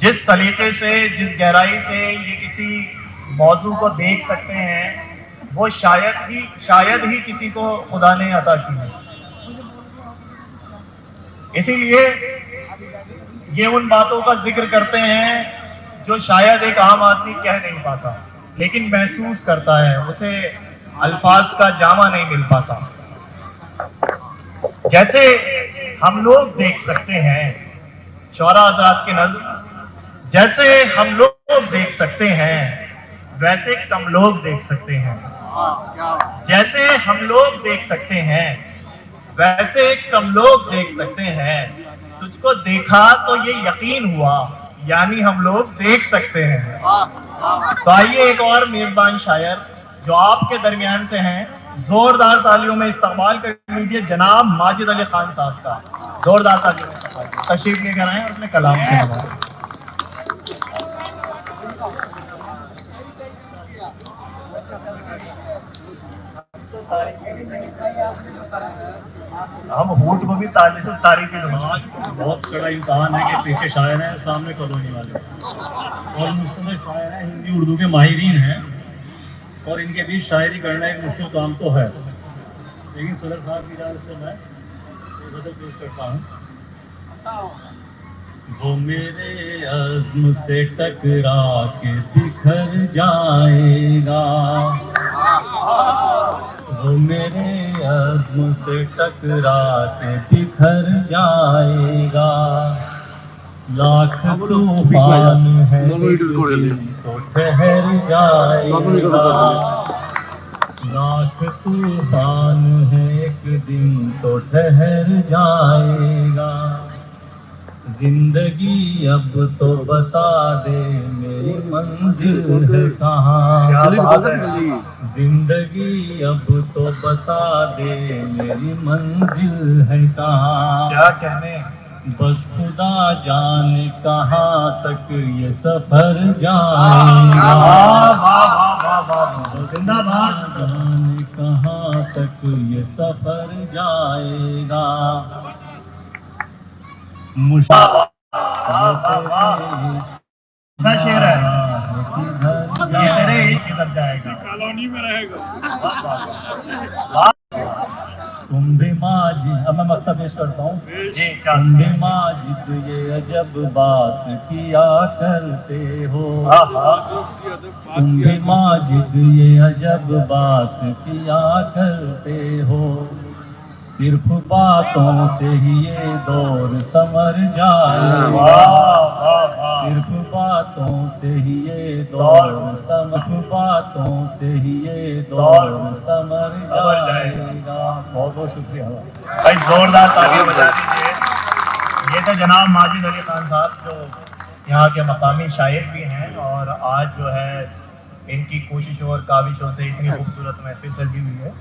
जिस सलीके से, जिस गहराई से ये किसी मौजू को देख सकते हैं, वो शायद ही किसी को खुदा ने अता की है। इसीलिए ये उन बातों का जिक्र करते हैं जो शायद एक आम आदमी कह नहीं पाता, लेकिन महसूस करता है, उसे अल्फाज का जामा नहीं मिल पाता। जैसे हम लोग देख सकते हैं, शौरा हज़रात की नज़्म, जैसे हम लोग देख सकते हैं वैसे कम लोग देख सकते हैं। जैसे हम लोग देख सकते हैं वैसे कम लोग देख सकते हैं। तुझको देखा तो ये यकीन हुआ, यानी हम लोग देख सकते हैं। तो आइए एक और मेजबान शायर जो आपके दरमियान से हैं, जोरदार तालियों में इस्तकबाल कर लीजिए जनाब माजिद अली खान साहब का। जोरदार तालियों में इस्तकबाल, तशरीफ लेकर आए और अपने कलाम से नवाजें। हम होठ को भी तारीफ आज बहुत बड़ा इम्तहान है कि पीछे शायर हैं, सामने कॉलोनी वाले और मुश्किल शायर हैं, हिंदी उर्दू के माहिरीन हैं और इनके बीच शायरी करना एक मुश्किल काम तो है। लेकिन सदर साहब की इजाज़त से मैं एक गज़ल पेश करता हूँ। वो मेरे अज़्म से टकरा के बिखर जाएगा, वो मेरे अज़्म से टकरा के बिखर जाएगा। लाख तूफान है तो ठहर जाएगा, लाख तूफान है एक दिन तो ठहर जाएगा। जिंदगी अब तो बता दे मेरी मंजिल है कहाँ, जिंदगी अब तो बता दे मेरी मंजिल है कहाँ। क्या कहने, बस खुदा जाने कहाँ तक ये सफर जाएगा, जिंदाबाद, जाने कहाँ तक ये सफर जाएगा। शेर है ये मेरे किधर जाएगा, कॉलोनी में रहेगा। तुम भी माजिद, अब मैं मक्ता पेश करता हूँ जी। तुम भी माजिद ये अजब बात किया करते हो, तुम भी माजिद ये अजब बात किया करते हो। सिर्फ बातों से ही ये दौर संवर जाएगा, सिर्फ बातों से ही ये दौर सिर्फ बातों से ही ये दौर संवर जाएगा। बहुत बहुत शुक्रिया भाई, जोरदार तालियां बजा दीजिए। ये तो जनाब माजिद अली खान साहब जो यहाँ के मकामी शायर भी हैं और आज जो है इनकी कोशिशों और काविशों से इतनी खूबसूरत महफिल सजी हुई है।